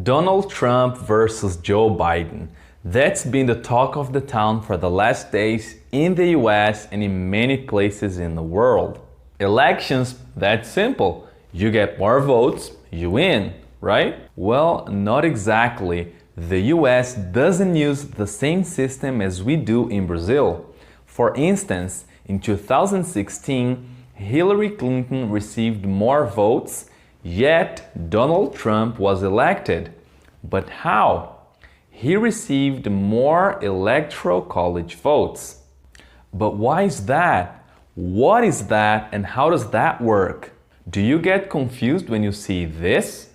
Donald Trump versus Joe Biden. That's been the talk of the town for the last days in the US and in many places in the world. Elections, that's simple. You get more votes, you win, right? Well, not exactly. The US doesn't use the same system as we do in Brazil. For instance, in 2016, Hillary Clinton received more votes, yet Donald Trump was elected. But how? He received more Electoral College votes. But why is that? What is that and how does that work? Do you get confused when you see this?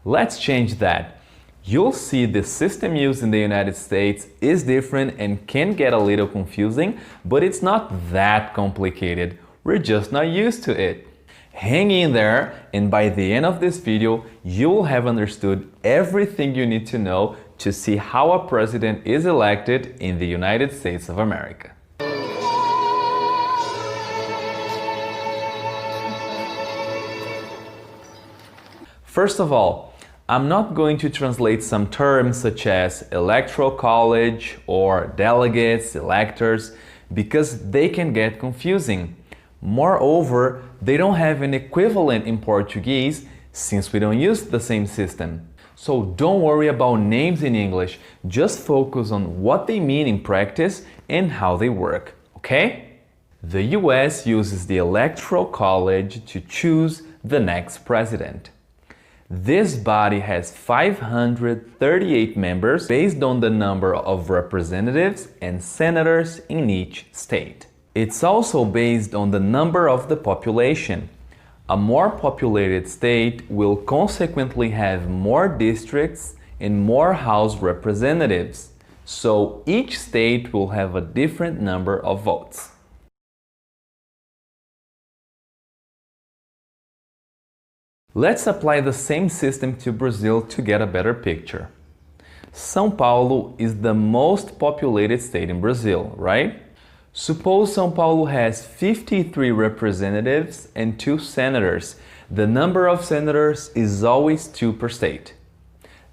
Let's change that. You'll see the system used in the United States is different and can get a little confusing, but it's not that complicated. We're just not used to it. Hang in there, and by the end of this video, you will have understood everything you need to know to see how a president is elected in the United States of America. First of all, I'm not going to translate some terms such as Electoral College or delegates, electors, because they can get confusing. Moreover, they don't have an equivalent in Portuguese since we don't use the same system. So don't worry about names in English, just focus on what they mean in practice and how they work, okay? The US uses the Electoral College to choose the next president. This body has 538 members based on the number of representatives and senators in each state. It's also based on the number of the population. A more populated state will consequently have more districts and more House representatives, so each state will have a different number of votes. Let's apply the same system to Brazil to get a better picture. São Paulo is the most populated state in Brazil, right? Suppose São Paulo has 53 representatives and 2 senators. The number of senators is always 2 per state.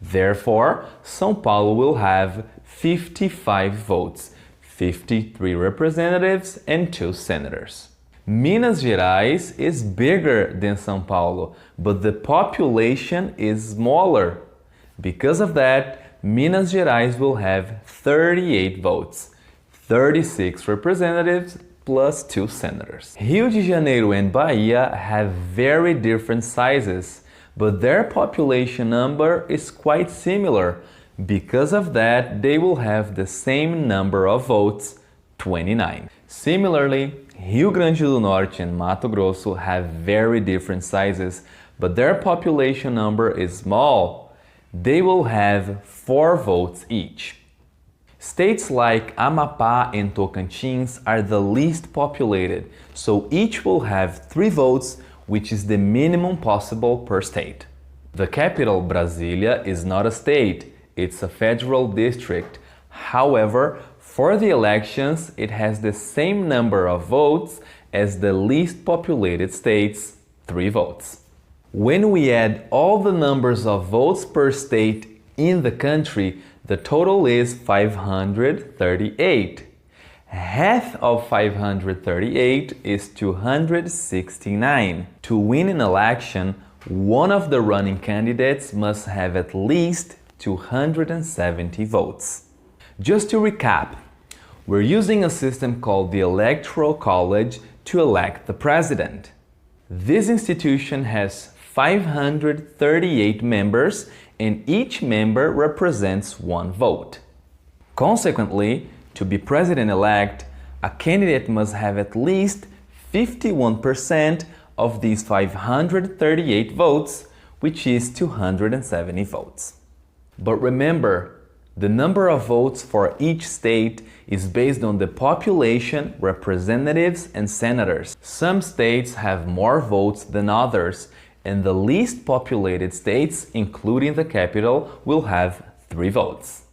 Therefore, São Paulo will have 55 votes, 53 representatives and 2 senators. Minas Gerais is bigger than São Paulo, but the population is smaller. Because of that, Minas Gerais will have 38 votes, 36 representatives plus 2 senators. Rio de Janeiro and Bahia have very different sizes, but their population number is quite similar. Because of that, they will have the same number of votes, 29. Similarly, Rio Grande do Norte and Mato Grosso have very different sizes, but their population number is small. They will have 4 votes each. States like Amapá and Tocantins are the least populated, so each will have 3 votes, which is the minimum possible per state. The capital, Brasília, is not a state, it's a federal district. However, for the elections, it has the same number of votes as the least populated states, 3 votes. When we add all the numbers of votes per state in the country, the total is 538. Half of 538 is 269. To win an election, one of the running candidates must have at least 270 votes. Just to recap, we're using a system called the Electoral College to elect the president. This institution has 538 members and each member represents 1 vote. Consequently, to be president-elect, a candidate must have at least 51% of these 538 votes, which is 270 votes. But remember, the number of votes for each state is based on the population, representatives, and senators. Some states have more votes than others, and the least populated states, including the capital, will have 3 votes.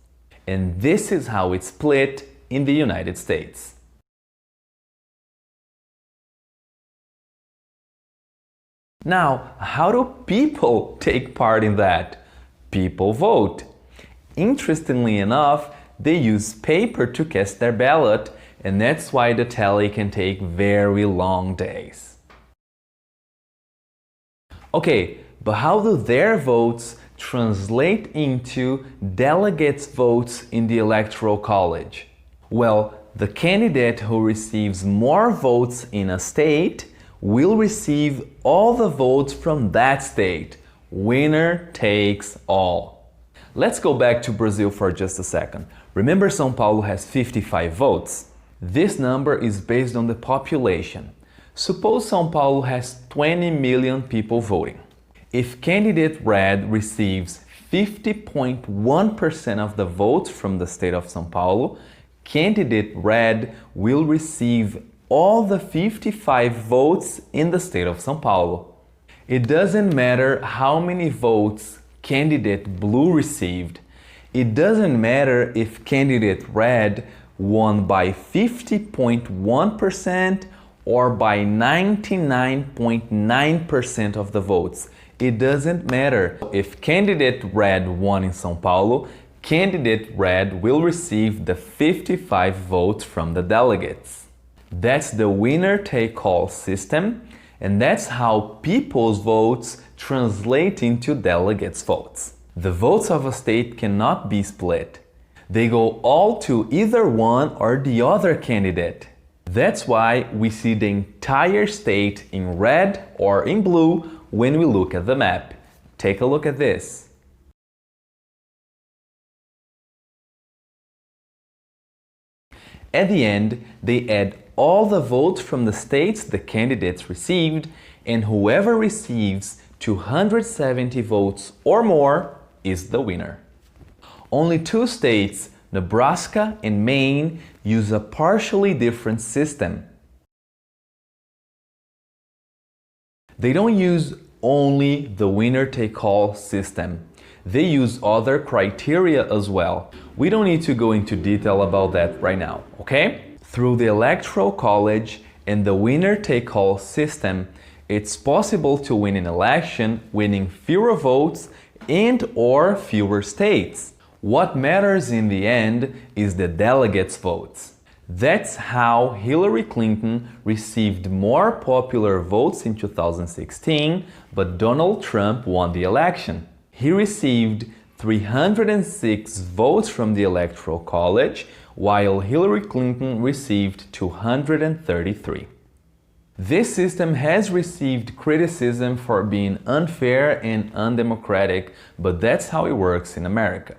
And this is how it's split in the United States. Now, how do people take part in that? People vote. Interestingly enough, they use paper to cast their ballot, and that's why the tally can take very long days. Okay, but how do their votes translate into delegates' votes in the Electoral College? Well, the candidate who receives more votes in a state will receive all the votes from that state. Winner takes all. Let's go back to Brazil for just a second. Remember, São Paulo has 55 votes? This number is based on the population. Suppose São Paulo has 20 million people voting. If candidate red receives 50.1% of the votes from the state of São Paulo, candidate red will receive all the 55 votes in the state of São Paulo. It doesn't matter how many votes candidate blue received. It doesn't matter if candidate red won by 50.1% or by 99.9% of the votes. It doesn't matter. If candidate red won in São Paulo, candidate red will receive the 55 votes from the delegates. That's the winner-take-all system, and that's how people's votes translate into delegates' votes. The votes of a state cannot be split. They go all to either one or the other candidate. That's why we see the entire state in red or in blue when we look at the map. Take a look at this. At the end, they add all the votes from the states the candidates received, and whoever receives 270 votes or more is the winner. Only two states, Nebraska and Maine, use a partially different system. They don't use only the winner-take-all system. They use other criteria as well. We don't need to go into detail about that right now, okay? Through the Electoral College and the winner-take-all system, it's possible to win an election winning fewer votes and/or fewer states. What matters in the end is the delegates' votes. That's how Hillary Clinton received more popular votes in 2016, but Donald Trump won the election. He received 306 votes from the Electoral College, while Hillary Clinton received 233. This system has received criticism for being unfair and undemocratic, but that's how it works in America.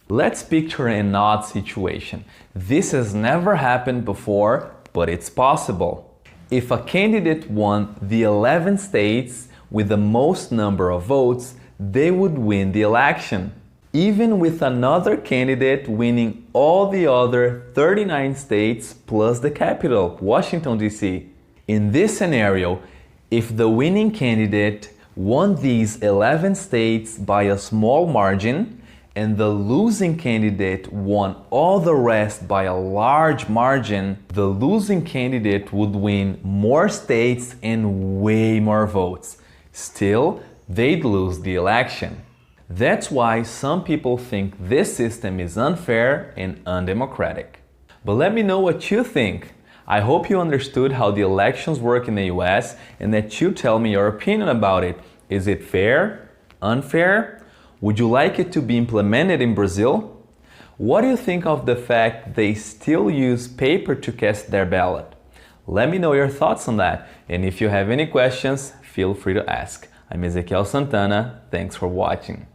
Let's picture an odd situation. This has never happened before, but it's possible. If a candidate won the 11 states with the most number of votes, they would win the election, even with another candidate winning all the other 39 states plus the capital, Washington, D.C. In this scenario, if the winning candidate won these 11 states by a small margin, and the losing candidate won all the rest by a large margin, the losing candidate would win more states and way more votes. Still, they'd lose the election. That's why some people think this system is unfair and undemocratic. But let me know what you think. I hope you understood how the elections work in the US and that you tell me your opinion about it. Is it fair? Unfair? Would you like it to be implemented in Brazil? What do you think of the fact they still use paper to cast their ballot? Let me know your thoughts on that. And if you have any questions, feel free to ask. I'm Ezequiel Santana. Thanks for watching.